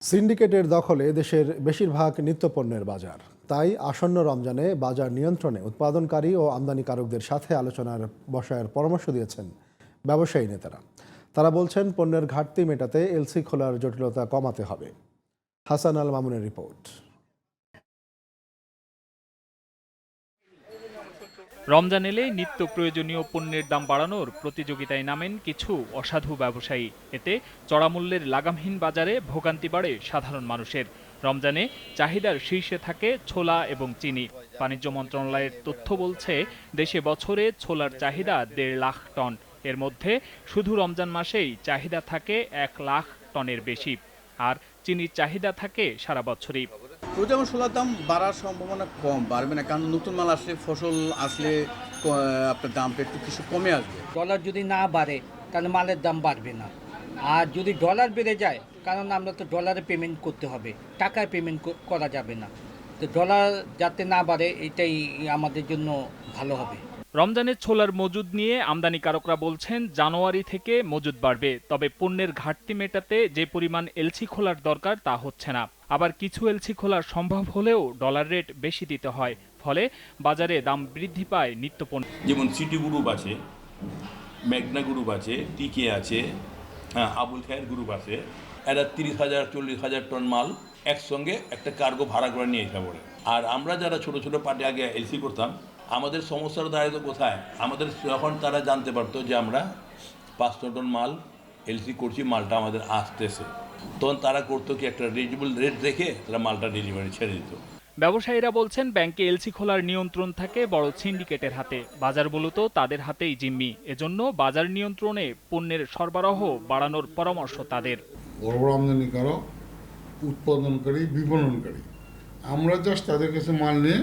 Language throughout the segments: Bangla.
সিন্ডিকেটের দখলে দেশের বেশিরভাগ নিত্যপণ্যের বাজার। তাই আসন্ন রমজানে বাজার নিয়ন্ত্রণে উৎপাদনকারী ও আমদানিকারকদের সাথে আলোচনার বসার পরামর্শ দিয়েছেন ব্যবসায়ী নেতারা। তারা বলছেন, পণ্যের ঘাটতি মেটাতে এলসি খোলার জটিলতা কমাতে হবে। হাসান আল মামুনের রিপোর্ট। রমজান এলে নিত্য প্রয়োজনীয় পণ্যের দাম বাড়ানোর প্রতিযোগিতায় নামেন কিছু অসাধু ব্যবসায়ী। এতে চড়া মূল্যের লাগামহীন বাজারে ভোগান্তি বাড়ে সাধারণ মানুষের। রমজানে চাহিদার শীর্ষে থাকে ছোলা এবং চিনি। বাণিজ্য মন্ত্রণালয়ের তথ্য বলছে, দেশে বছরে ছোলার চাহিদা 1.5 লাখ টন। এর মধ্যে শুধু রমজান মাসেই চাহিদা থাকে 1 লাখ টনের বেশি। আর চিনির চাহিদা থাকে সারা বছরই। যেমন ছোলার দাম বাড়ার সম্ভাবনা কম, বাড়বে না, কারণ নতুন মাল আসলে, ফসল আসলে আপনার দামটা একটু কিছু কমে আসবে। ডলার যদি না বাড়ে তাহলে মালের দাম বাড়বে না। আর যদি ডলার বেড়ে যায়, কারণ আমরা তো ডলারে পেমেন্ট করতে হবে, টাকায় পেমেন্ট করা যাবে না। তো ডলার যাতে না বাড়ে, এটাই আমাদের জন্য ভালো হবে। রমজানের ছোলার মজুদ নিয়ে আমদানিকারকরা বলছেন, জানুয়ারি থেকে মজুদ বাড়বে। তবে পণ্যের ঘাটতি মেটাতে যে পরিমাণ এলসি খোলার দরকার তা হচ্ছে না। আবার কিছু এলসি খোলা সম্ভব হলেও ডলার রেট বেশি দিতে হয়। ফলে বাজারে দাম বৃদ্ধি পায় নিত্যপণ্য। যেমন সিটি গ্রুপ আছে, মেঘনা গ্রুপ আছে, টিকে আছে, আবুল খায়ের গ্রুপ আছে। এরা 30,000 40,000 টন মাল একসঙ্গে একটা কার্গো ভাড়া করে নিয়ে এসে পড়ে। আর আমরা যারা ছোট ছোট পার্টি আগে এলসি করতাম, আমাদের সমস্যার দাঁড়িয়ে কোথায়? আমাদের যখন তারা জানতে পারতো যে আমরা 500 টন মাল এলসি করছি, মালটা আমাদের আসতেছে, তখন তারা করতো কি, একটা রিজনেবল রেট রেখে তারা মালটা ডেলিভারি ছেড়ে দিত। ব্যবসায়ীরা বলছেন, ব্যাংকে এলসি খোলার নিয়ন্ত্রণ থাকে বড় সিন্ডিকেটের হাতে। বাজারগুলো তাদের হাতেই জিম্মি। এজন্য বাজার নিয়ন্ত্রণে পণ্যের সরবরাহ বাড়ানোর পরামর্শ তাদের। বড় বড় আমদানিকারক, উৎপাদনকারী, বিপণনকারী, আমরা জাস্ট তাদের কাছে মাল নিয়ে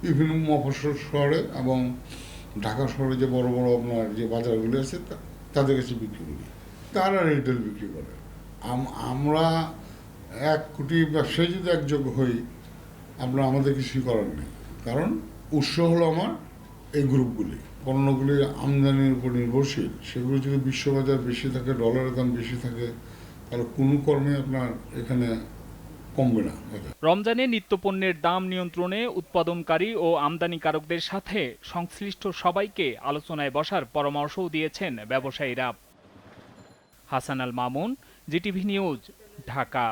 বিভিন্ন মফস্বল শহরে এবং ঢাকা শহরে যে বড় বড় আপনার যে বাজারগুলি আছে তাদের কাছে বিক্রি করি, তারা রিটেল বিক্রি করে। আমরা 1 কোটি ব্যবসায়ী যদি একযোগ হই, আমাদের কিছুই করার নেই। কারণ উৎস হলো আমার এই গ্রুপগুলি, পণ্যগুলি আমদানির উপর নির্ভরশীল। সেগুলো যদি বিশ্ববাজার বেশি থাকে, ডলারের দাম বেশি থাকে, তাহলে কোনো কর্মে আপনার এখানে কমবে না। রমজানে নিত্যপণ্যের দাম নিয়ন্ত্রণে উৎপাদনকারী ও আমদানিকারকদের সাথে সংশ্লিষ্ট সবাইকে আলোচনায় বসার পরামর্শও দিয়েছেন ব্যবসায়ীরা। Hasan Al Mamun, GTV news, Dhaka.